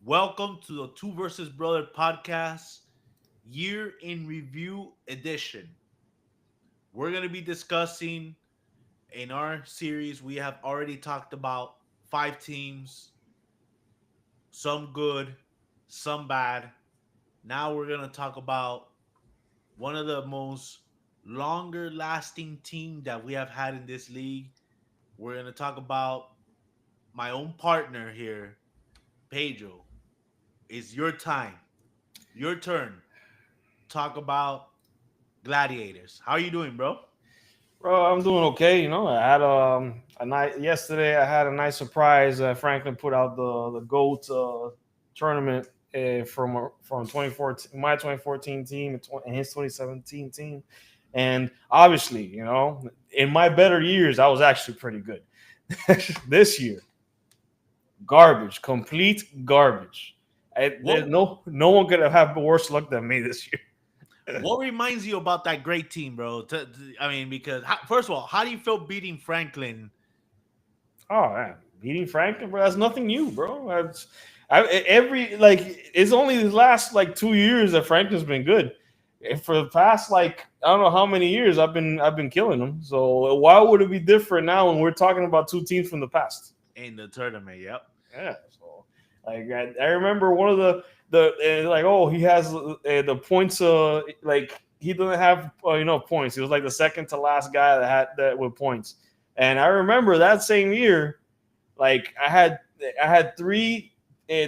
Welcome to the Two versus Brother podcast, year in review edition. We're going to be discussing in our series, we have already talked about five teams, some good, some bad. Now we're going to talk about one of the most longer lasting team that we have had in this league. We're going to talk about my own partner here, Pedro. It's your time, your turn. Talk about Gladiators. How are you doing, bro? Bro, I'm doing okay. I had a night yesterday. I had a nice surprise. Franklin put out the GOAT tournament from 2014, my 2014 team and his 2017 team, and obviously, in my better years, I was actually pretty good. This year, garbage, complete garbage. There's What no one could have worse luck than me this year. what reminds you about that great team, bro? Because first of all, how do you feel beating Franklin? Oh man, beating Franklin, bro, that's nothing new, bro. It's only the last 2 years that Franklin's been good. For the past I don't know how many years I've been killing them. So why would it be different now when we're talking about two teams from the past? In the tournament? Yep. Yeah. So I remember one of oh, he has the points he doesn't have points. He was like the second to last guy that had that with points. And I remember that same year, I had three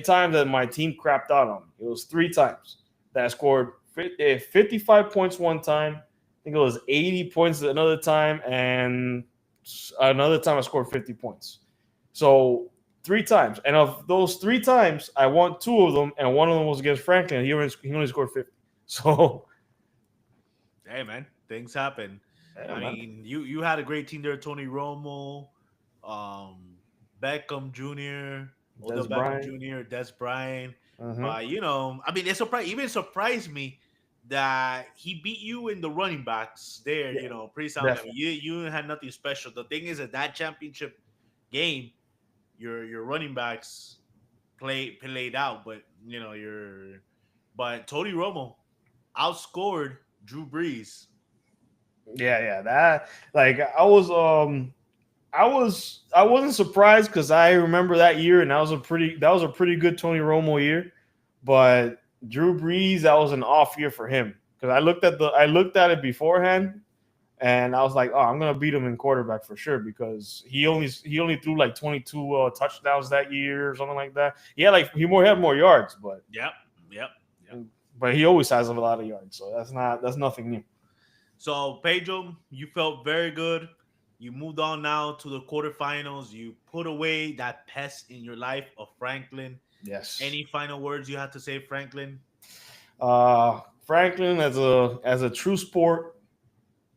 times that my team crapped out on me. It was three times that I scored 55 points one time. I think it was 80 points another time, and another time I scored 50 points. So three times, and of those three times, I won two of them, and one of them was against Franklin. He only scored 50. So Hey, man, things happen. yeah, man. You had a great team there. Tony Romo, um, Beckham Jr., Odell Des Beckham Bryant. Jr., Des Bryant. Mm-hmm. But it surprised me that he beat you in the running backs there. Yeah, Pretty sound. definitely. You had nothing special. The thing is that championship game, your running backs played out, but Tony Romo outscored Drew Brees. Yeah. That I wasn't surprised because I remember that year, and that was a pretty good Tony Romo year. But Drew Brees, that was an off year for him because I looked at it beforehand, and I was like, oh, I'm gonna beat him in quarterback for sure because he only threw 22 touchdowns that year or something like that. Yeah, he had more yards, but Yep, yep, yep. he always has a lot of yards, so that's nothing new. So Pedro, you felt very good. You moved on now to the quarterfinals. You put away that pest in your life of Franklin. Yes. Any final words you have to say, Franklin? Franklin, as a true sport,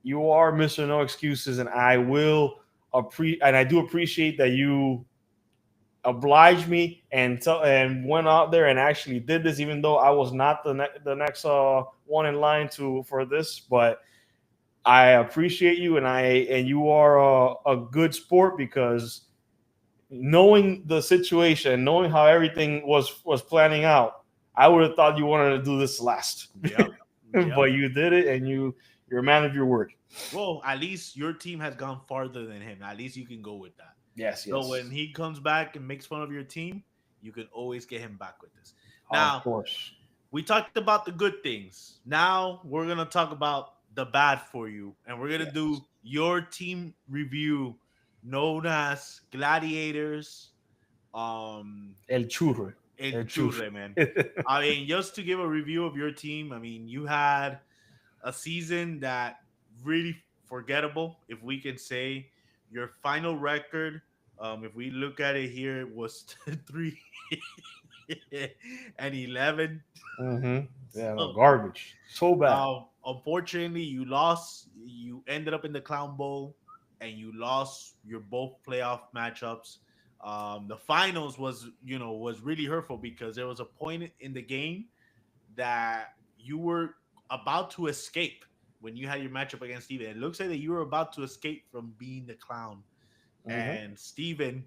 you are Mr. No Excuses, and I do appreciate that you obliged me and went out there and actually did this, even though I was not the next one in line for this. But I appreciate you, and you are a good sport because knowing the situation, knowing how everything was planning out, I would have thought you wanted to do this last, Yep, but yep. you did it, and you're a man of your word. Well, at least your team has gone farther than him. At least you can go with that. Yes, So when yes, he comes back and makes fun of your team, you can always get him back with this. of Now, course. we talked about the good things. Now we're gonna talk about the bad for you, and we're gonna Yes, do your team review, known as Gladiators. el churro, El el churro. Churre, man. Just to give a review of your team. You had a season that really forgettable, if we can say. Your final record, if we look at it here, was 3-11. Mm-hmm. Yeah, no, So, garbage. So bad. unfortunately, you lost. You ended up in the Clown Bowl, and you lost your both playoff matchups. The finals was really hurtful because there was a point in the game that you were about to escape when you had your matchup against Steven. It looks like that you were about to escape from being the clown, Mm-hmm. and Steven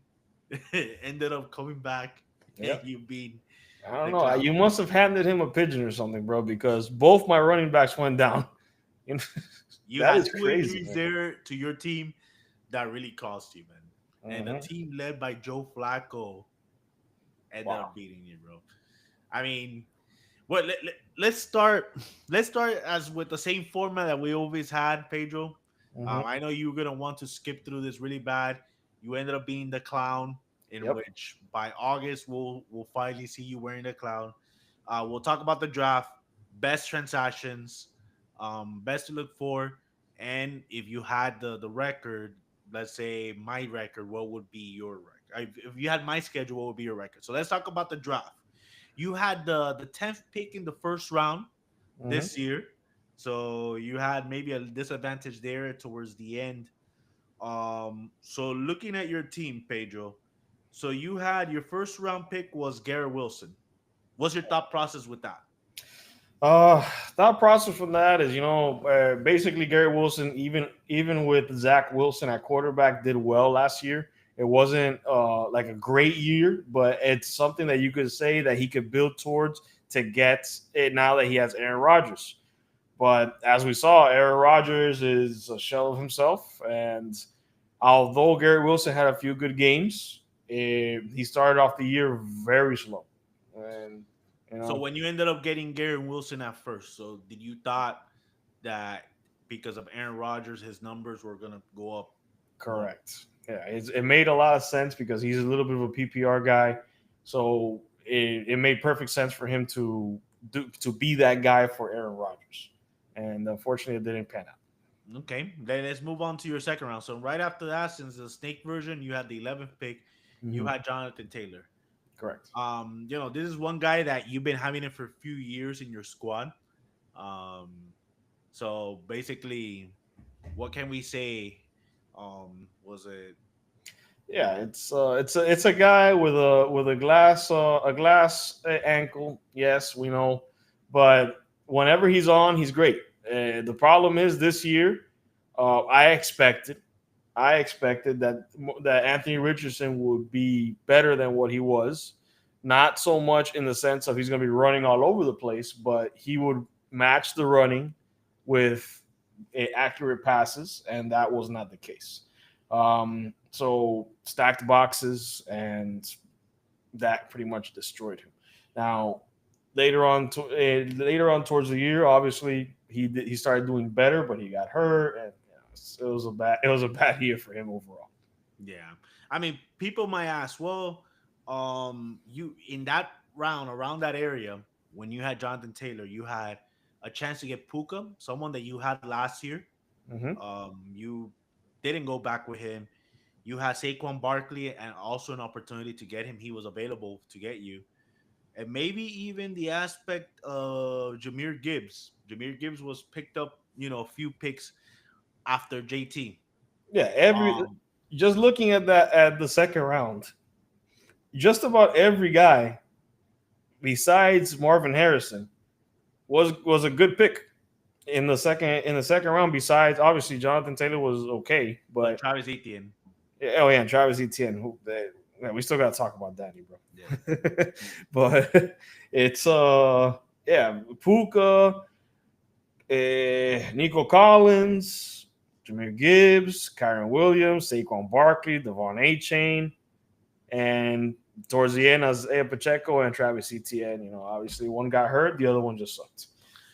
ended up coming back and Yep. you beat. I don't the know. clown. You must have handed him a pigeon or something, bro, because both my running backs went down. You know, You that had is two crazy, injuries man. there to your team that really cost you, man. And a Hmm. team led by Joe Flacco ended Wow. up beating you, bro. I mean, what? Let's start. Let's start as with the same format that we always had, Pedro. Hmm. I know you were gonna want to skip through this really bad. You ended up being the clown, in Yep. which by August we'll finally see you wearing the clown. We'll talk about the draft, best transactions, best to look for, and if you had the record, let's say my record, what would be your record? If you had my schedule, what would be your record? So let's talk about the draft. You had the 10th pick in the first round Hmm. this year, so you had maybe a disadvantage there towards the end. So looking at your team, Pedro, so you had your first round pick was Garrett Wilson. What's your thought process with that? Uh, Thought process from that is, basically Gary Wilson, even with Zach Wilson at quarterback, did well last year. It wasn't like a great year, but it's something that you could say that he could build towards to get it now that he has Aaron Rodgers. But as we saw, Aaron Rodgers is a shell of himself, and although Gary Wilson had a few good games, he started off the year very slow, and you So know. when you ended up getting Garrett Wilson at first, so did you thought that because of Aaron Rodgers, his numbers were gonna go up more? Correct. Yeah, it made a lot of sense because he's a little bit of a PPR guy, so it made perfect sense for him to be that guy for Aaron Rodgers, and unfortunately, it didn't pan out. Okay, then let's move on to your second round. So right after that, since the snake version, you had the 11th pick. You Hmm. had Jonathan Taylor. Correct. This is one guy that you've been having it for a few years in your squad. Um, so basically, what can we say? Was it Yeah, it's a guy with a glass ankle. Yes, we know, but whenever he's on, he's great. The problem is this year, I expected that Anthony Richardson would be better than what he was. Not so much in the sense of he's going to be running all over the place, but he would match the running with accurate passes, and that was not the case. So stacked boxes, and that pretty much destroyed him. Now, later on towards the year, obviously he started doing better, but he got hurt, and it was a bad year for him overall. Yeah. I mean, people might ask, well, you in that round around that area when you had Jonathan Taylor, you had a chance to get Puka, someone that you had last year. Hmm. You didn't go back with him. You had Saquon Barkley and also an opportunity to get him. He was available to get you. And maybe even the aspect of Jameer Gibbs. Jameer Gibbs was picked up, a few picks after JT. Yeah, every Um, just looking at that at the second round, just about every guy besides Marvin Harrison was a good pick in the second round. Besides, obviously Jonathan Taylor was okay, but but Travis Etienne. oh yeah, and Travis Etienne. Yeah, we still got to talk about Danny, Yeah. bro. But it's yeah, Puka, Nico Collins, Jameer Gibbs, Kyron Williams, Saquon Barkley, Devon A. Chain, and towards the end, Isaiah Pacheco and Travis Etienne. Obviously one got hurt, the other one just sucked.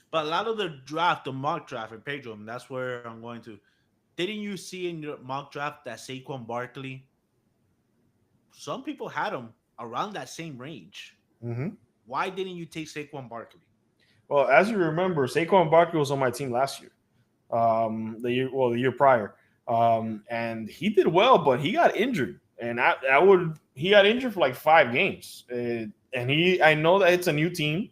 But a lot of the draft, the mock draft in Pedro, and that's where I'm going to. Didn't you see in your mock draft that Saquon Barkley, some people had him around that same range? Hmm. Why didn't you take Saquon Barkley? Well, as you remember, Saquon Barkley was on my team last year. The year prior, and he did well, but he got injured, and he got injured for like 5 games, and I know that it's a new team,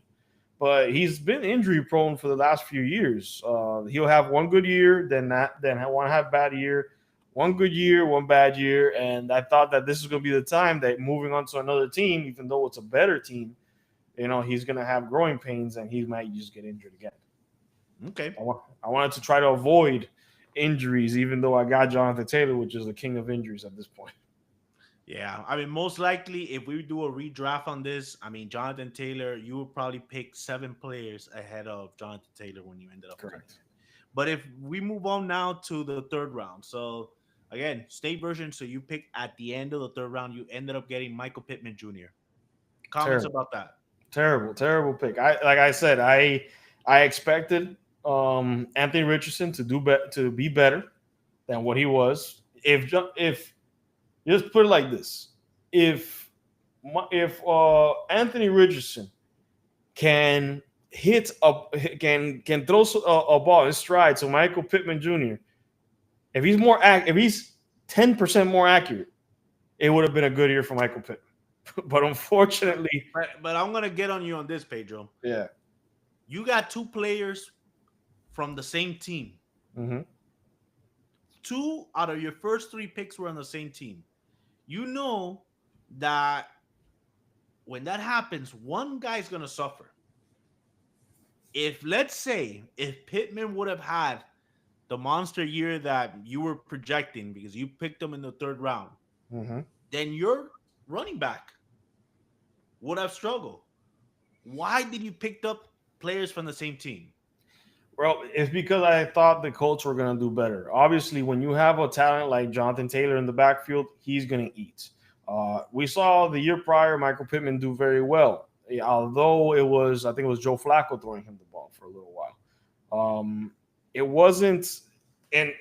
but he's been injury prone for the last few years. He'll have one good year, then one have bad year, one good year, one bad year, and I thought that this is going to be the time that moving on to another team, even though it's a better team, he's going to have growing pains and he might just get injured again. Okay. I wanted to try to avoid injuries, even though I got Jonathan Taylor, which is the king of injuries at this point. Yeah, I mean, most likely, if we do a redraft on this, I mean, Jonathan Taylor, you would probably pick 7 players ahead of Jonathan Taylor when you ended up getting Correct. him. But if we move on now to the third round, so again, state version. So you pick at the end of the third round, you ended up getting Michael Pittman Jr. Comments Terrible, about that? terrible pick. I said, I expected Anthony Richardson to be better than what he was. If just put it like this, if if Anthony Richardson can hit can throw a ball in stride to Michael Pittman Jr., if he's 10% more accurate, it would have been a good year for Michael Pittman. But unfortunately, But I'm gonna get on you on this, Pedro. yeah. You got 2 players from the same team. Hmm. 2 out of your first 3 picks were on the same team. You know that when that happens, one guy's gonna suffer. If let's say if Pittman would have had the monster year that you were projecting because you picked him in the third round, Hmm. then your running back would have struggled. Why did you pick up players from the same team? Well, it's because I thought the Colts were going to do better. Obviously, when you have a talent like Jonathan Taylor in the backfield, he's going to eat. We saw the year prior Michael Pittman do very well, although I think it was Joe Flacco throwing him the ball for a little while. It wasn't, and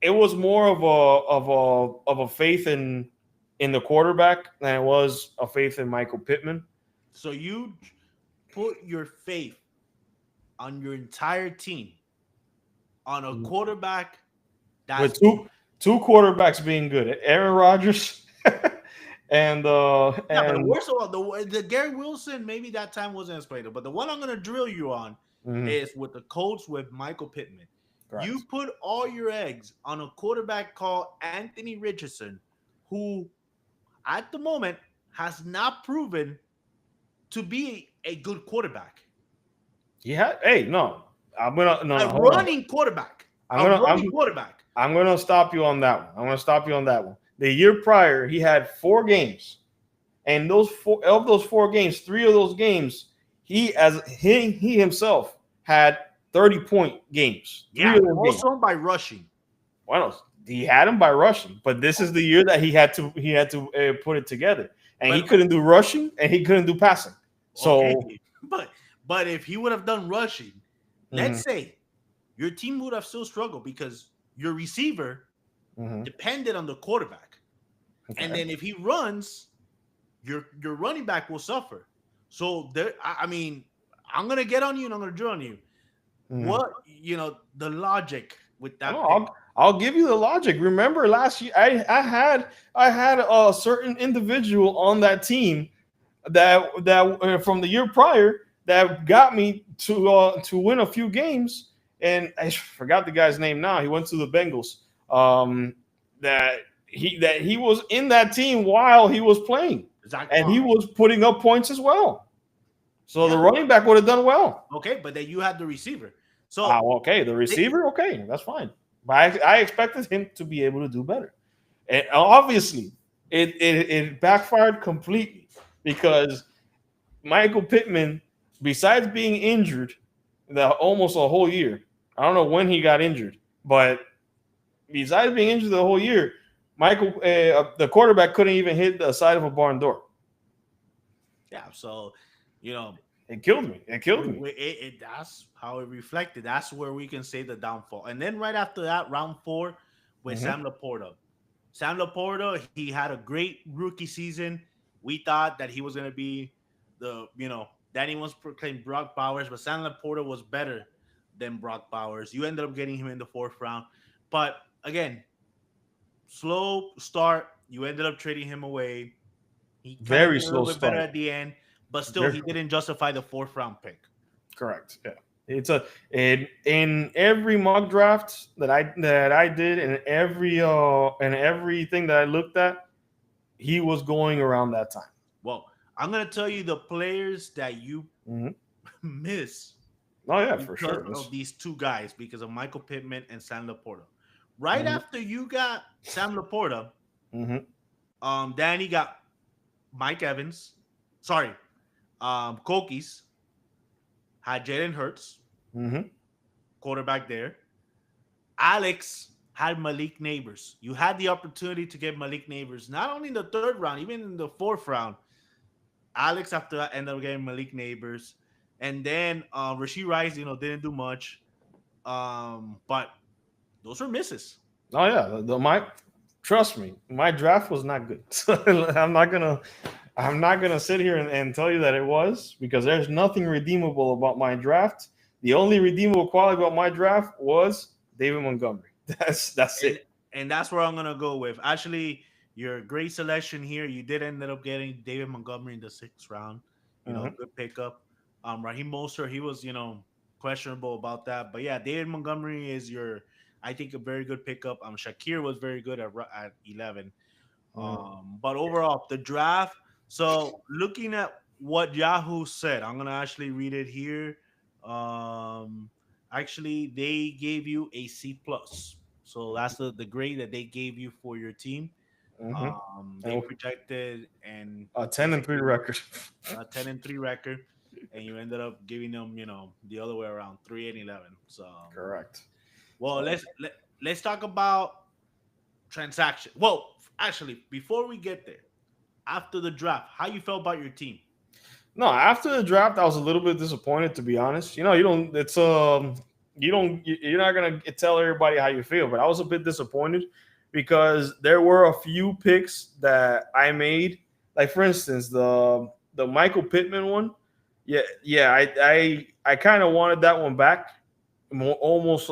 it was more of a faith in the quarterback than it was a faith in Michael Pittman. So you put your faith on your entire team on a quarterback that's With two quarterbacks being good, Aaron Rodgers and yeah, but the worst of all, the Gary Wilson, maybe that time wasn't as played, but the one I'm gonna drill you on mhm, is with the Colts with Michael Pittman. You correct. put all your eggs on a quarterback called Anthony Richardson, who at the moment has not proven to be a good quarterback. Yeah. Hey, no, I'm gonna no A no hold on. running quarterback. I'm A gonna running quarterback. I'm gonna stop you on that one. I'm gonna stop you on that one. The year prior, he had 4 games, and those 4 games, 3 of those games, he himself had 30-point games. Three Yeah, of those games. also by rushing. Well, he had him by rushing, but this is the year that he had to put it together, and he But couldn't do rushing and he couldn't do passing. okay, So, but but if he would have done rushing, mhm, let's say your team would have still struggled because your receiver mhm, depended on the quarterback. And okay, then if he runs, your running back will suffer. So there, I mean, I'm gonna get on you and I'm gonna drill on you. mhm. What the logic with I that know. pick? I'll give you the logic. Remember last year, I had a certain individual on that team that from the year prior that got me to win a few games, and I forgot the guy's name now. He went to the Bengals. Um, that he was in that team while he was playing, Zach and he Tom. was putting up points as well. So the Yeah, running back would have done well. okay, but then you had the receiver. So Well, okay, the they, receiver, okay, that's fine. But I expected him to be able to do better. And obviously, it backfired completely because Michael Pittman, besides being injured almost a whole year, I don't know when he got injured, but besides being injured the whole year, the quarterback, couldn't even hit the side of a barn door. yeah, so you know, It killed me. It killed me. that's how it reflected. That's where we can say the downfall. And then right after that, round 4 with Hmm. Sam Laporta. Sam Laporta, he had a great rookie season. We thought that he was going to be Danny once proclaimed Brock Bowers, but Sam Laporta was better than Brock Bowers. You ended up getting him in the 4th round. But again, slow start. You ended up trading him away. He kind of Very did a little slow bit better start. at the end, but still, Very he didn't justify the 4th round pick. correct. Yeah. In every mock draft that I did, and everything that I looked at, he was going around that time. Well, I'm gonna tell you the players that you Hmm. miss Oh yeah, for because sure. of these 2 guys, because of Michael Pittman and Sam Laporta. Right Mhm, after you got Sam Laporta, mhm. Danny got Mike Evans. Sorry, Kokis had Jalen Hurts, Mm-hmm. quarterback there. Alex had Malik Neighbors. You had the opportunity to get Malik Neighbors, not only in the third round, even in the fourth round. Alex after that ended up getting Malik Neighbors, and then Rasheed Rice, didn't do much. But those were misses. Oh yeah, my trust me, my draft was not good. So I'm not gonna sit here and tell you that it was because there's nothing redeemable about my draft. The only redeemable quality about my draft was David Montgomery. That's and it. and that's where I'm gonna go with. Actually, your great selection here. You did end up getting David Montgomery in the sixth round. Hmm. Good pickup. Raheem Mostert, he was questionable about that, but yeah, David Montgomery is I think, a very good pickup. Shakir was very good at 11. Hmm. But overall, the draft. So looking at what Yahoo said, I'm gonna actually read it here. Um, Actually, they gave you a C plus. So that's the grade that they gave you for your team. Hmm. They And projected and a 10-3 basically record. a 10-3 record, and you ended up giving them, the other way around, 3-11. So, Correct. well, So let's talk about transaction. Well, actually, before we get there, after the draft, how you felt about your team? no, after the draft, I was a little bit disappointed to be honest. You don't. It's You're not gonna tell everybody how you feel, but I was a bit disappointed because there were a few picks that I made. Like for instance, the Michael Pittman one. Yeah, yeah. I kind of wanted that one back, almost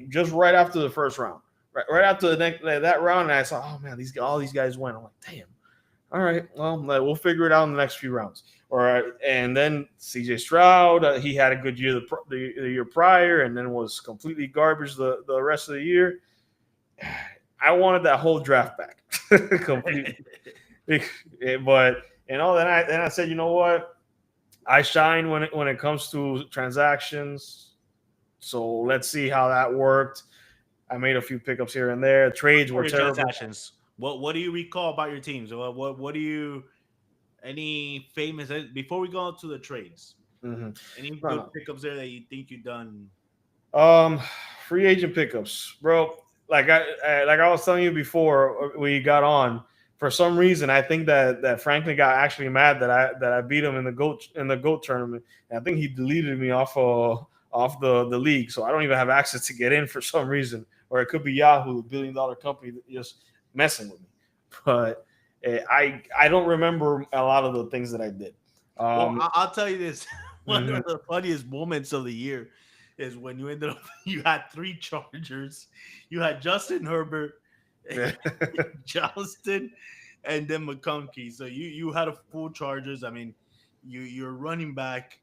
just right after the first round. Right after that round, and I saw, oh man, all these guys went. I'm like, damn. All right, well, we'll figure it out in the next few rounds. All right, and then C.J. Stroud, he had a good year the year prior, and then was completely garbage the rest of the year. I wanted that whole draft back completely, but then I said, you know what? I shine when it comes to transactions. So let's see how that worked. I made a few pickups here and there. Trades Or were your terrible. transactions? What do you recall about your teams? What do you any famous before we go to the trades? Hmm. Any No, good no. pickups there that you think you've done? Um, Free agent pickups, bro. Like I was telling you before we got on. For some reason, I think that Franklin got actually mad that I beat him in the goat tournament. And I think he deleted me off the league, so I don't even have access to get in for some reason. Or it could be Yahoo, a billion-dollar company, just messing with me. But I don't remember a lot of the things that I did. Well, Um, I'll tell you this. One mhm. of the funniest moments of the year is when you ended up you had three Chargers. You had Justin Herbert, Johnston, and then McConkey. So you had a full Chargers. I mean, you're running back.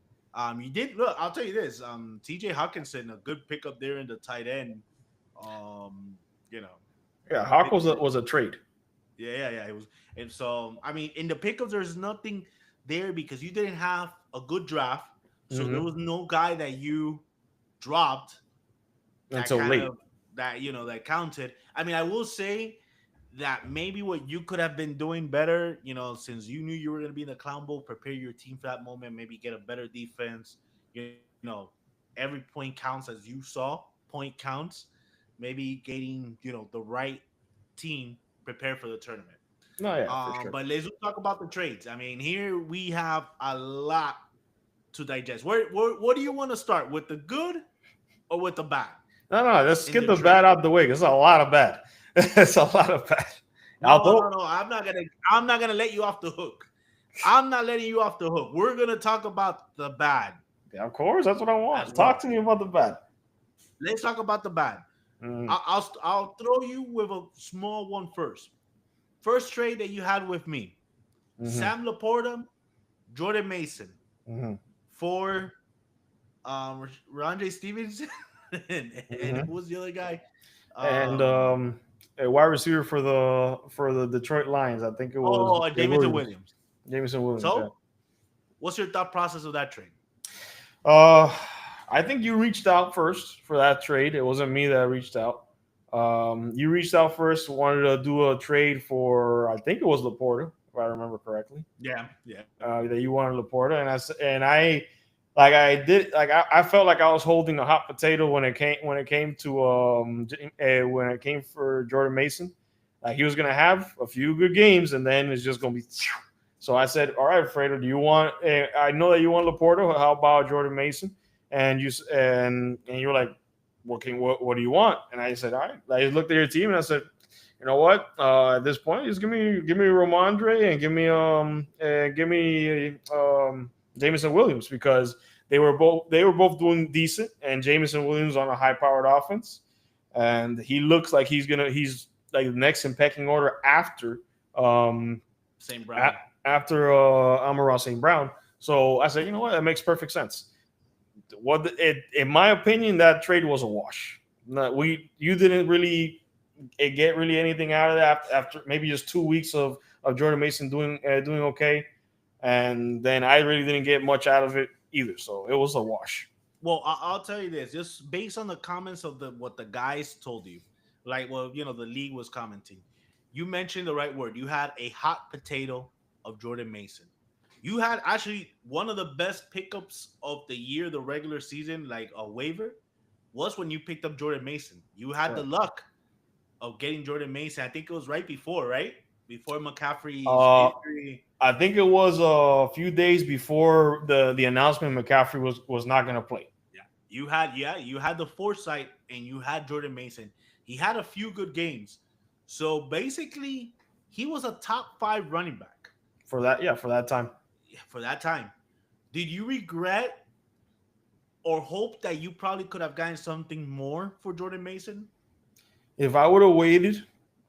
You did look. I'll tell you this. T.J. Hawkinson, a good pickup there in the tight end. Um, you know, Yeah, a Hawk big was a trade. yeah. It was, and so I mean, in the pickups, there's nothing there because you didn't have a good draft, so there Hmm. was no guy that you dropped that Until kind late. of that counted. I mean, I will say that maybe what you could have been doing better, since you knew you were going to be in the clown bowl, prepare your team for that moment, maybe get a better defense. Every point counts, as you saw. Point counts. Maybe getting the right team prepared for the tournament. No, yeah, for sure. But let's talk about the trades. I mean, here we have a lot to digest. Where what do you want to start with, the good or with the bad No, let's in get the the bad trade? out the way. It's a lot of bad. It's a lot of bad. Although, No. I'm not gonna let you off the hook. I'm not letting you off the hook. We're gonna talk about the bad yeah, of course, that's what I as want. Talk well. to me about the bad. Let's talk about the bad. Mm-hmm. I'll throw you with a small one first. First trade that you had with me, Mm-hmm. Sam Laporta, Jordan Mason Mm-hmm. for Rondre Stevenson, and Mm-hmm. who was the other guy? And Um, a wide receiver for the Detroit Lions. I think it was Jameson Williams, Williams. Jameson Williams. Yeah. So, what's your thought process of that trade? Uh, I think you reached out first for that trade. It wasn't me that reached out. You reached out first, wanted to do a trade for, I think it was Laporta, if I remember correctly. Yeah, yeah. That you wanted Laporta, and I like I felt like I was holding a hot potato when it came to when it came for Jordan Mason. Like he was gonna have a few good games, and then it's just gonna be. So I said, "All right, Fredo, do you want? I know that you want Laporta. How about Jordan Mason?" And you're like, what do you want?" And I said, "All right." I looked at your team and I said, "You know what? At this point, just give me Romandre and give me Jameson Williams because they were both doing decent, and Jameson Williams on a high powered offense, and he looks like he's like the next in pecking order um Same a- Brown. after Amon-Ra St. Brown. So I said, you know what, that makes perfect sense. In my opinion, that trade was a wash. You didn't really get really anything out of that after maybe just 2 weeks of Jordan Mason doing okay, and then I really didn't get much out of it either. So it was a wash Well, I'll tell you this, just based on the comments of the what the guys told you, like, well, the league was commenting. You mentioned the right word. You had a hot potato of Jordan Mason. You had actually one of the best pickups of the year, the regular season, like a waiver, was when you picked up Jordan Mason. You had the right. luck of getting Jordan Mason. I think it was right before, right? Before McCaffrey's Uh, injury. I think it was a few days before the announcement McCaffrey was not going to play. Yeah. You had the foresight and you had Jordan Mason. He had a few good games. So basically, he was a top 5 running back For that, yeah, for that time. for that time. Did you regret or hope that you probably could have gotten something more for Jordan Mason? If I would have waited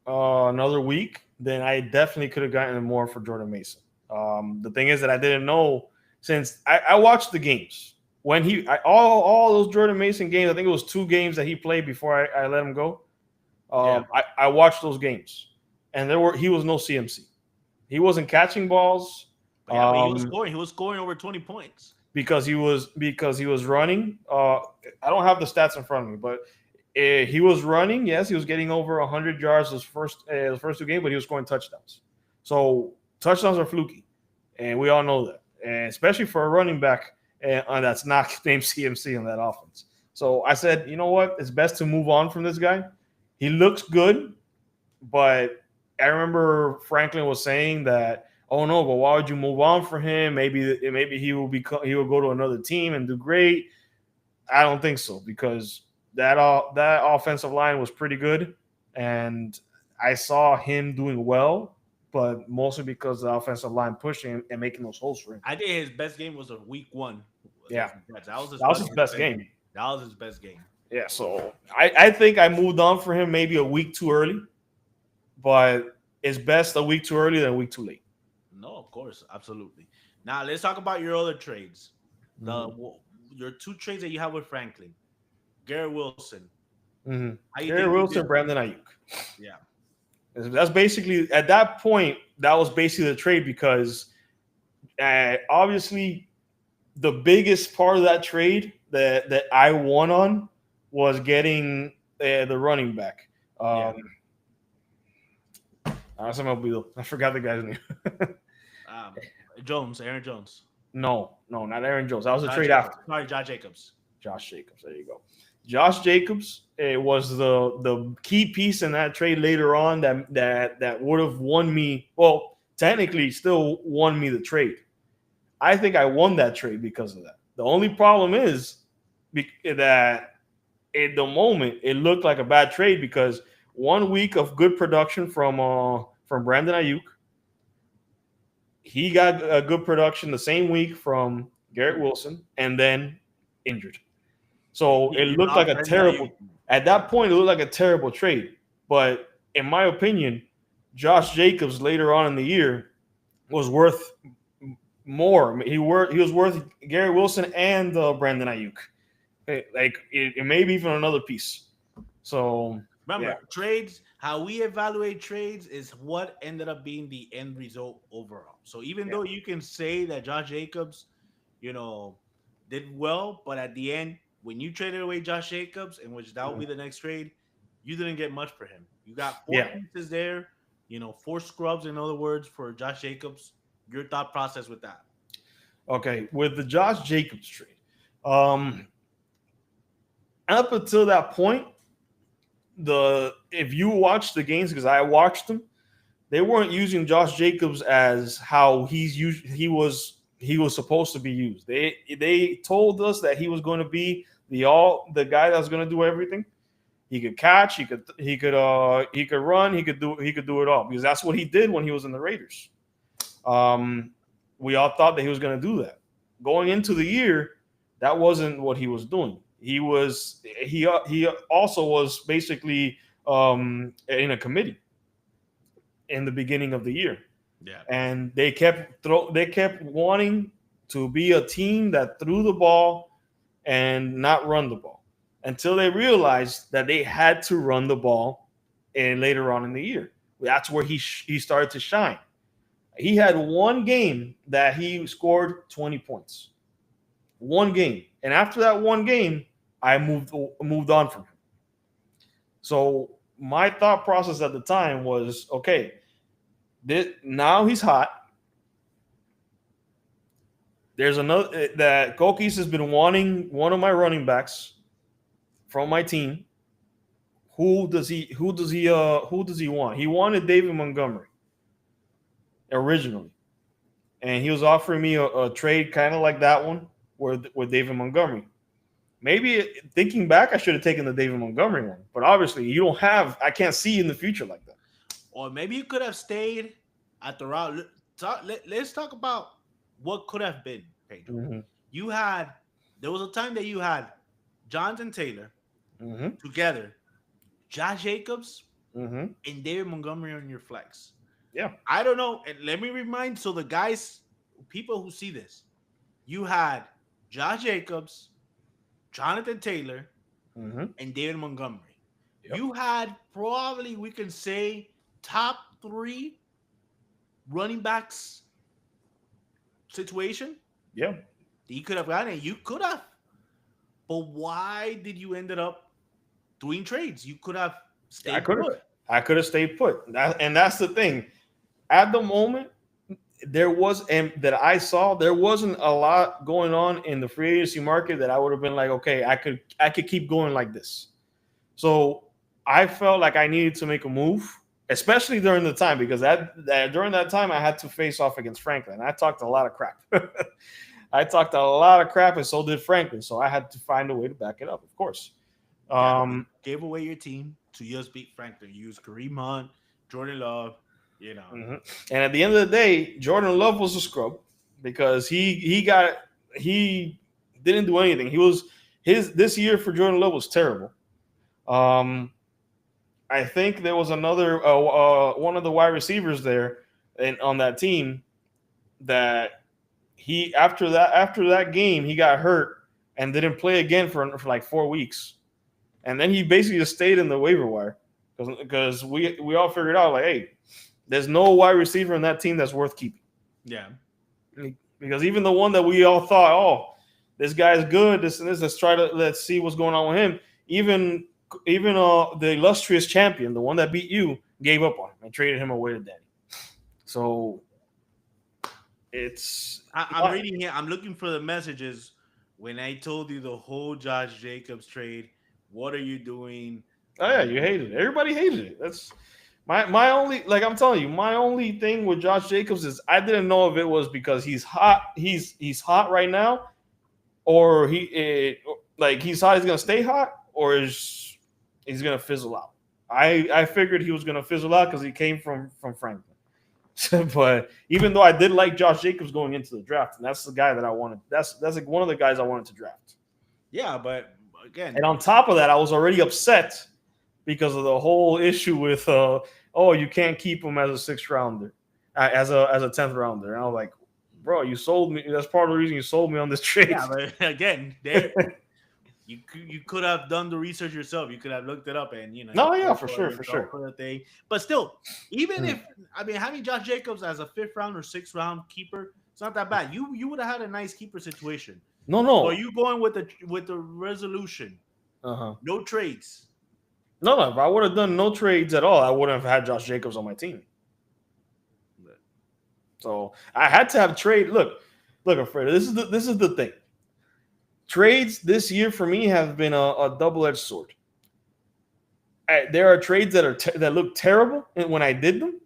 another week, then I definitely could have gotten more for Jordan Mason. The thing is that I didn't know since I watched the games when all those Jordan Mason games. I think it was 2 games that he played before I let him go. Yeah. I watched those games, and he was no CMC. He wasn't catching balls. But yeah, but he was Um, scoring. He was scoring over 20 points. because he was running. I don't have the stats in front of me, but he was running. Yes, he was getting over 100 yards his first 2 games, but he was scoring touchdowns. So touchdowns are fluky, and we all know that, and especially for a running back that's not named CMC in that offense. So I said, you know what? It's best to move on from this guy. He looks good, but I remember Franklin was saying that, oh no, but why would you move on for him? Maybe he will go to another team and do great. I don't think so because that offensive line was pretty good, and I saw him doing well, but mostly because the offensive line pushing him and making those holes for him. I think his best game was a week 1 Yeah, against the Jets. That was his that was best, his his best best game. game. That was his best game. Yeah, so I think I moved on for him maybe a week too early, but it's best a week too early than a week too late. No, of course, absolutely. Now let's talk about your other trades. The Mm-hmm. your 2 trades that you have with Franklin, Garrett Wilson. Mm-hmm. How you Gary think you Wilson, did? Brandon Ayuk. Yeah, That's basically at that point. That was basically the trade because obviously the biggest part of that trade that I won on was getting the running back. yeah. Um, I forgot the guy's name. Um, Jones, Aaron Jones, No, not Aaron Jones. That was a Josh trade Jacobs. after. Sorry, Josh Jacobs. Josh Jacobs. There you go. Josh Jacobs was the key piece in that trade later on that would have won me. Well, technically, still won me the trade. I think I won that trade because of that. The only problem is that at the moment it looked like a bad trade because 1 week of good production from Brandon Ayuk, he got a good production the same week from Garrett Wilson, and then injured. So it You looked like lost a Brandon Ayuk. terrible. At that point, it looked like a terrible trade. But in my opinion, Josh Jacobs later on in the year was worth more. He was worth Gary Wilson and Brandon Ayuk. Maybe even another piece. So yeah, Remember, trades, how we evaluate trades is what ended up being the end result overall. So even yeah, though you can say that Josh Jacobs, you know, did well, but at the end, when you traded away Josh Jacobs, and which that will mhm, be the next trade, you didn't get much for him. You got four Yeah. pieces there, four scrubs, in other words, for Josh Jacobs. Your thought process with that? Okay. With the Josh Jacobs trade, um, up until that point, the if you watch the games, because I watched them, they weren't using Josh Jacobs as how he was supposed to be used. They told us that he was going to be the guy that was going to do everything. He could catch, he could run, he could do it all, because that's what he did when he was in the Raiders. Um, we all thought that he was going to do that. Going into the year, that wasn't what he was doing. He also was basically in a committee in the beginning of the year, Yeah. and they kept wanting to be a team that threw the ball and not run the ball, until they realized that they had to run the ball. And later on in the year, that's where he started to shine. He had one game that he scored 20 points. One game. And after that one game, I moved on from him. So my thought process at the time was, okay, now he's hot. There's another that Kokis has been wanting one of my running backs from my team. Who does he want? He wanted David Montgomery originally. And he was offering me a trade kind of like that one with David Montgomery. Maybe thinking back, I should have taken the David Montgomery one, but obviously I can't see in the future like that. Or maybe you could have stayed at the route. Let's talk about what could have been, Pedro. Mm-hmm. There was a time that you had Jonathan Taylor Mm-hmm. together, Josh Jacobs, Mm-hmm. and David Montgomery on your flex. Yeah. I don't know. And let me remind, so the guys, people who see this, you had Josh Jacobs, Jonathan Taylor, Mm-hmm. and David Montgomery. Yep. You had probably, we can say, top three running backs situation Yeah. that you could have gotten. And you could have. But why did you ended up doing trades? You could have I stayed could have. put. I could have stayed put. And that's the thing. At the moment, and that I saw, there wasn't a lot going on in the free agency market that I would have been like, okay, I could keep going like this. So I felt like I needed to make a move, especially during the time, because during that time I had to face off against Franklin. I talked a lot of crap. I talked a lot of crap, and so did Franklin. So I had to find a way to back it up, of course. Yeah, gave away your team to just beat Franklin. You used Kareem Hunt, Jordan Love, Mm-hmm. And at the end of the day, Jordan Love was a scrub, because he didn't do anything. This year for Jordan Love was terrible. I think there was another one of the wide receivers there and on that team that after that game he got hurt and didn't play again for like 4 weeks, and then he basically just stayed in the waiver wire because we all figured out, like, hey, there's no wide receiver in that team that's worth keeping. Yeah. Because even the one that we all thought, oh, this guy's good, this and this, let's see what's going on with him. Even the illustrious champion, the one that beat you, gave up on him and traded him away to Danny. So I'm reading here. I'm looking for the messages when I told you the whole Josh Jacobs trade. What are you doing? Oh yeah, you hated it. Everybody hated it. That's my only, like I'm telling you, my only thing with Josh Jacobs is I didn't know if it was because he's hot. He's hot right now, or he's hot. He's gonna stay hot, or he's gonna fizzle out. I figured he was gonna fizzle out because he came from Franklin. But even though I did like Josh Jacobs going into the draft, and that's the guy that I wanted. That's like one of the guys I wanted to draft. Yeah, but again, and on top of that, I was already upset because of the whole issue with you can't keep him as a sixth rounder, as a 10th rounder. And I was like, bro, you sold me. That's part of the reason you sold me on this trade. Yeah, but again, you could have done the research yourself. You could have looked it up, and No, yeah, for sure. Thing. But still, even if having Josh Jacobs as a 5th round or 6th round keeper, it's not that bad. You would have had a nice keeper situation. No. So are you going with the resolution? Uh-huh. No trades. No, no. If I would have done no trades at all, I wouldn't have had Josh Jacobs on my team. So I had to have trade. Look, Alfredo. This is the thing. Trades this year for me have been a double-edged sword. There are trades that look terrible, and when I did them,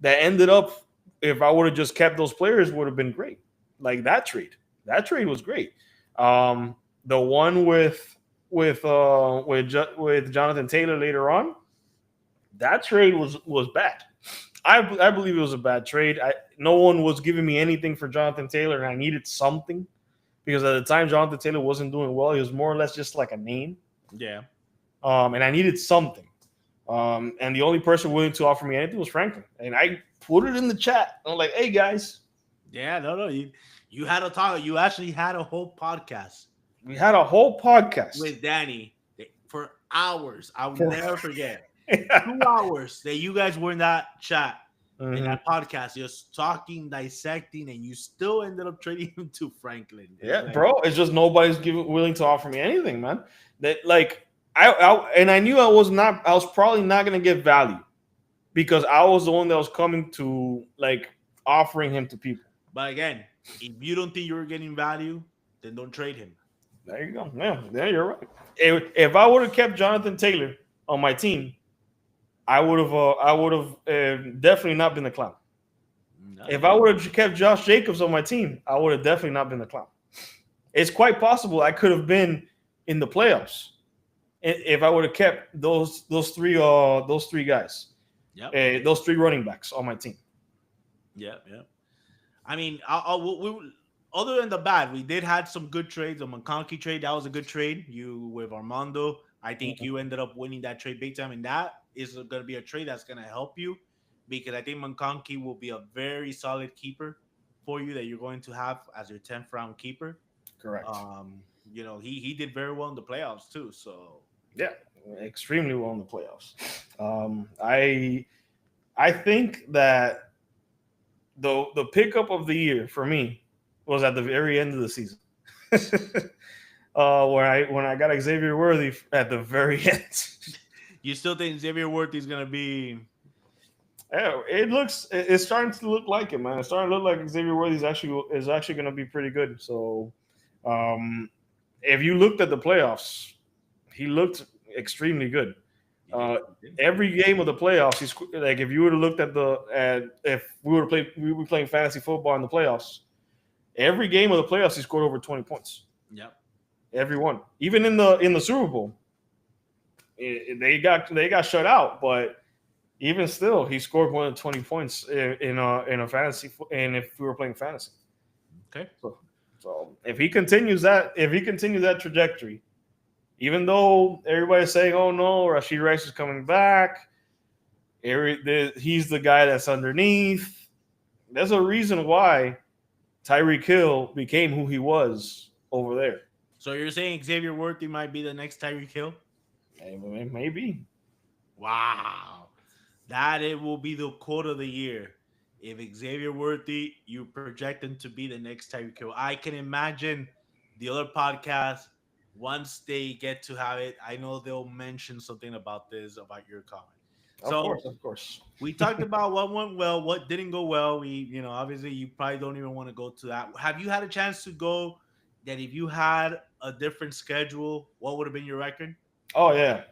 that ended up. If I would have just kept those players, would have been great. Like that trade. That trade was great. The one with Jonathan Taylor later on, that trade was bad. I believe it was a bad trade. No one was giving me anything for Jonathan Taylor, and I needed something because at the time Jonathan Taylor wasn't doing well. He was more or less just like a name. Yeah. And I needed something. And the only person willing to offer me anything was Franklin. And I put it in the chat. I'm like, hey guys, Yeah, no. You had a talk. You actually had a whole podcast we had a whole podcast. with Danny for hours. I will For- never forget. 2 hours that you guys were in that chat in Mhm. that podcast, just talking, dissecting, and you still ended up trading him to Franklin. It's Yeah, like, bro. It's just nobody's willing to offer me anything, man. That like I knew I was probably not gonna get value because I was the one that was coming to like offering him to people. But again, if you don't think you're getting value, then don't trade him. There you go. Yeah, you're right. If I would have kept Jonathan Taylor on my team, I would have definitely not been the clown. No. If I would have kept Josh Jacobs on my team, I would have definitely not been the clown. It's quite possible I could have been in the playoffs if I would have kept those three guys, those three running backs on my team. Yeah. I mean, other than the bad, we did had some good trades. The McConkey trade, that was a good trade. You with Armando, I think you ended up winning that trade big time, and that is going to be a trade that's going to help you because I think McConkey will be a very solid keeper for you that you're going to have as your 10th round keeper. Correct. He did very well in the playoffs too. So yeah, extremely well in the playoffs. I think that the pickup of the year for me was at the very end of the season. When I got Xavier Worthy at the very end. You still think Xavier Worthy is going to be? Yeah, it's starting to look like it, man. It's starting to look like Xavier Worthy is actually going to be pretty good. So, if you looked at the playoffs, he looked extremely good. Every game of the playoffs, he's like if you would have looked at if we were playing fantasy football in the playoffs, every game of the playoffs he scored over 20 points. Yep. Every one. Even in the Super Bowl, they got shut out, but even still, he scored more than 20 points in a fantasy, and if we were playing fantasy. Okay. So if he continues that trajectory, even though everybody's saying, "Oh no, Rashid Rice is coming back," he's the guy that's underneath. There's a reason why Tyreek Hill became who he was over there. So you're saying Xavier Worthy might be the next Tyreek Hill? Maybe. Wow. That it will be the quote of the year. If Xavier Worthy, you project him to be the next Tyreek Hill. I can imagine the other podcasts, once they get to have it, I know they'll mention something about this, about your comment. Of course. We talked about what went well, what didn't go well. Obviously you probably don't even want to go to that. Have you had a chance to go that if you had a different schedule, what would have been your record? Oh yeah.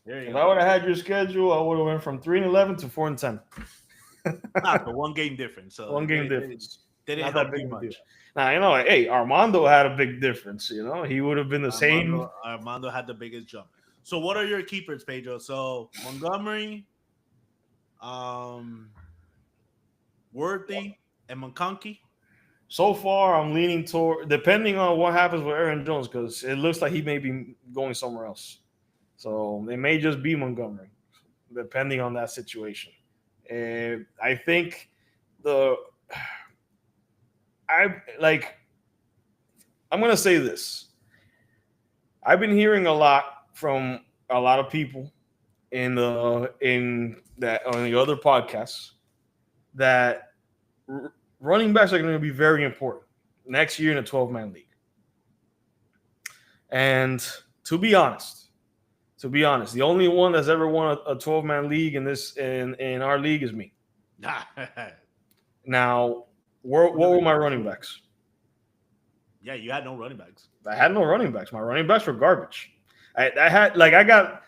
There you if go. I would have had your schedule, I would have went from 3-11 to 4-10. But one game difference. So one game difference. They didn't help you much. Now hey, Armando had a big difference. He would have been the same. Armando had the biggest jump. So what are your keepers, Pedro? So Montgomery, Worthy, and McConkey. So far, I'm leaning toward, depending on what happens with Aaron Jones, because it looks like he may be going somewhere else. So it may just be Montgomery, depending on that situation. I think I'm going to say this. I've been hearing a lot from a lot of people on the other podcasts that running backs are going to be very important next year in a 12-man league. And to be honest, To be honest, the only one that's ever won a 12-man league in our league is me. Now, what were my running backs? Yeah, you had no running backs. I had no running backs. My running backs were garbage. I had like I got.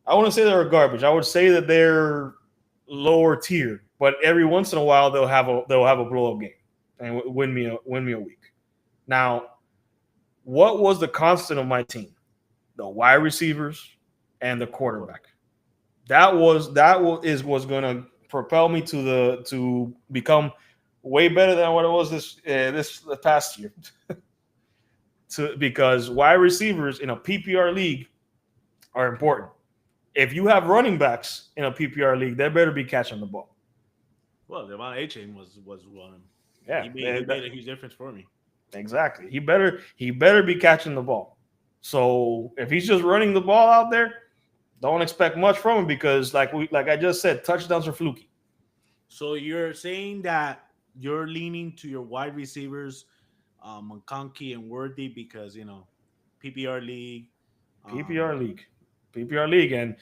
I wouldn't say they were garbage. I would say that they're lower tier. But every once in a while they'll have a blow up game and win me a week. Now, what was the constant of my team? The wide receivers and the quarterback. That was going to propel me to become way better than what it was this past year. Because wide receivers in a PPR league are important. If you have running backs in a PPR league, they better be catching the ball. Well, the amount A chain was one. Yeah, He made a huge difference for me. exactly. He better be catching the ball. So if he's just running the ball out there, don't expect much from him because like I just said, touchdowns are fluky. So you're saying that you're leaning to your wide receivers, McConkey and Worthy, because PPR league. PPR Um, league, PPR league, and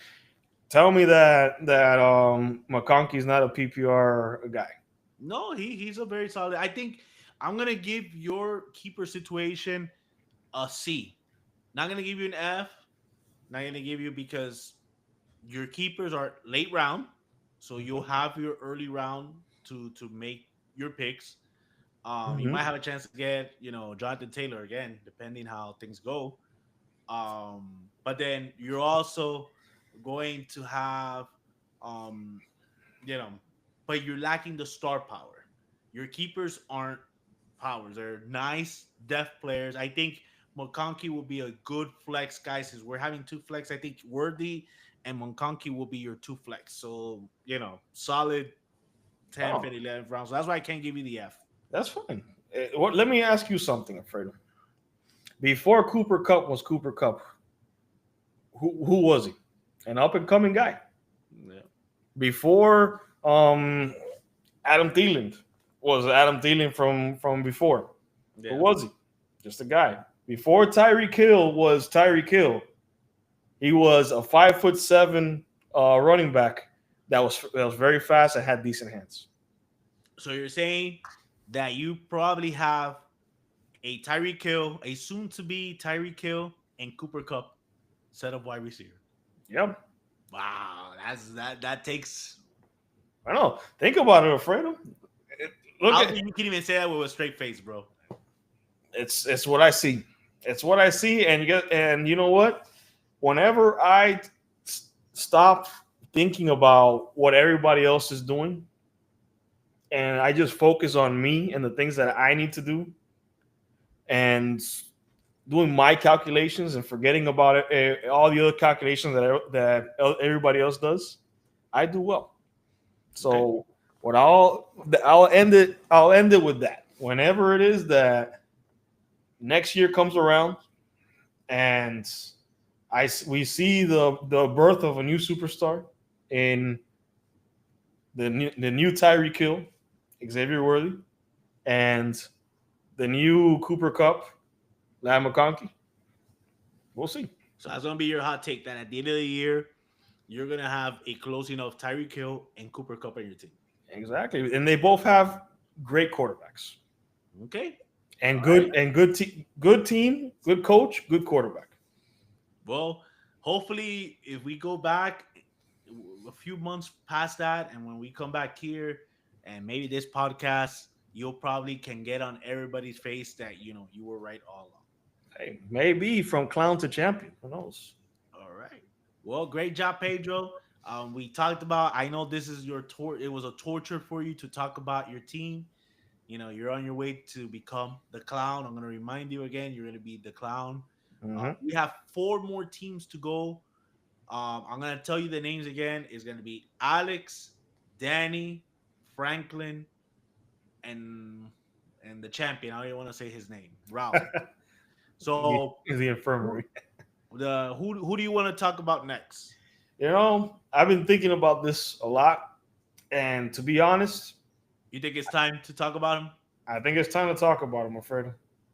tell me that McConkey's not a PPR guy. no, he's a very solid. I think I'm gonna give your keeper situation a C. Not gonna give you an F. Not gonna give you because your keepers are late round, so you'll have your early round to make your picks. You Mm-hmm. might have a chance to get Jonathan Taylor again, depending how things go. But then you're also going to have, um, you know, but you're lacking the star power. Your keepers aren't powers. They're nice depth players. I think McConkey will be a good flex, guys. Since we're having two flex, I think Worthy and McConkey will be your two flex. So, solid 10th Oh, and 11th round. So that's why I can't give you the F. that's fine. Let me ask you something, Alfredo. Before Cooper Cup was Cooper Cup, who was he? An up and coming guy. Yeah. Before Adam Thielen was Adam Thielen from before. Who Yeah. was he? Just a guy. Before Tyreek Hill was Tyreek Hill, he was a 5'7" running back that was very fast and had decent hands. So you're saying that you probably have a Tyreek Hill, a soon to be Tyreek Hill, and Cooper Cup set of wide receiver. Yep, Wow, that takes. I know. Think about it, Alfredo. I Look don't at think you can even say that with a straight face, bro. it's what I see. It's what I see, and you know what? Whenever I stop thinking about what everybody else is doing, and I just focus on me and the things that I need to do, and doing my calculations and forgetting about all the other calculations that everybody else does, I do well. Okay. So what I'll end it with that. Whenever it is that next year comes around and we see the birth of a new superstar in the new Tyreek Hill, Xavier Worthy, and the new Cooper Cup, Lamb McConkey. We'll see. So that's gonna be your hot take that at the end of the year, you're gonna have a closing of Tyreek Hill and Cooper Cup on your team. Exactly, and they both have great quarterbacks Okay. and All right. good team, good coach, good quarterback. Well, hopefully, if we go back a few months past that, and when we come back here, and maybe this podcast, you'll probably can get on everybody's face that you were right all along. Hey, maybe from clown to champion. Who knows? All right. Well, great job, Pedro. We talked about. I know this is your tour. It was a torture for you to talk about your team. You're on your way to become the clown. I'm going to remind you again. You're going to be the clown. Hmm. We have four more teams to go. I'm going to tell you the names again. It's going to be Alex, Danny, Franklin, and the champion. I don't even want to say his name, Ralph. the, So, the who infirmary. who do you want to talk about next? I've been thinking about this a lot, and to be honest, You think it's time to talk about him? I think it's time to talk about him, my friend.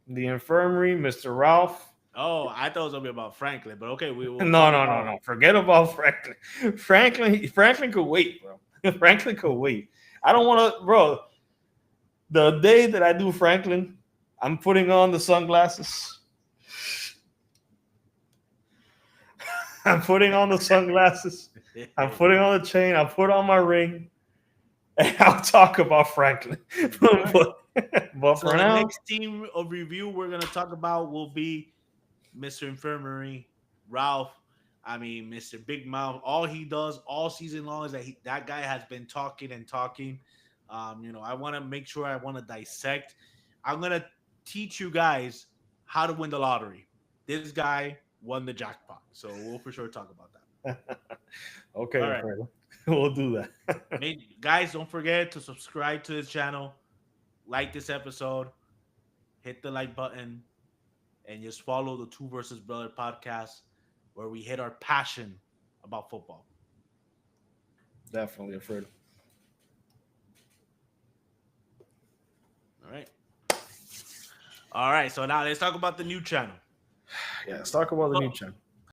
The infirmary, Mr. Ralph. Oh, I thought it was gonna be about Franklin, but okay, we will No, talk no, no, about. no. Forget about Franklin. Franklin could wait, bro. Franklin could wait. I don't want to, bro. The day that I do Franklin, I'm putting on the sunglasses. I'm putting on the sunglasses. I'm putting on the chain. I'll put on my ring, and I'll talk about Franklin. All right. but So for the now, next team of review we're gonna talk about will be Mr. Infirmary, Ralph. I mean, Mr. Big Mouth. All he does all season long is that guy has been talking and talking. I want to make sure I want to dissect. I'm gonna teach you guys how to win the lottery. This guy won the jackpot, so we'll for sure talk about that. okay, All right, Alfredo, we'll do that. guys, don't forget to subscribe to this channel, like this episode, hit the like button, and just follow the Two versus Brother podcast where we hit our passion about football. Definitely, Alfredo. All right. All right. So now let's talk about the new channel. Yeah, let's talk about the new Well, channel.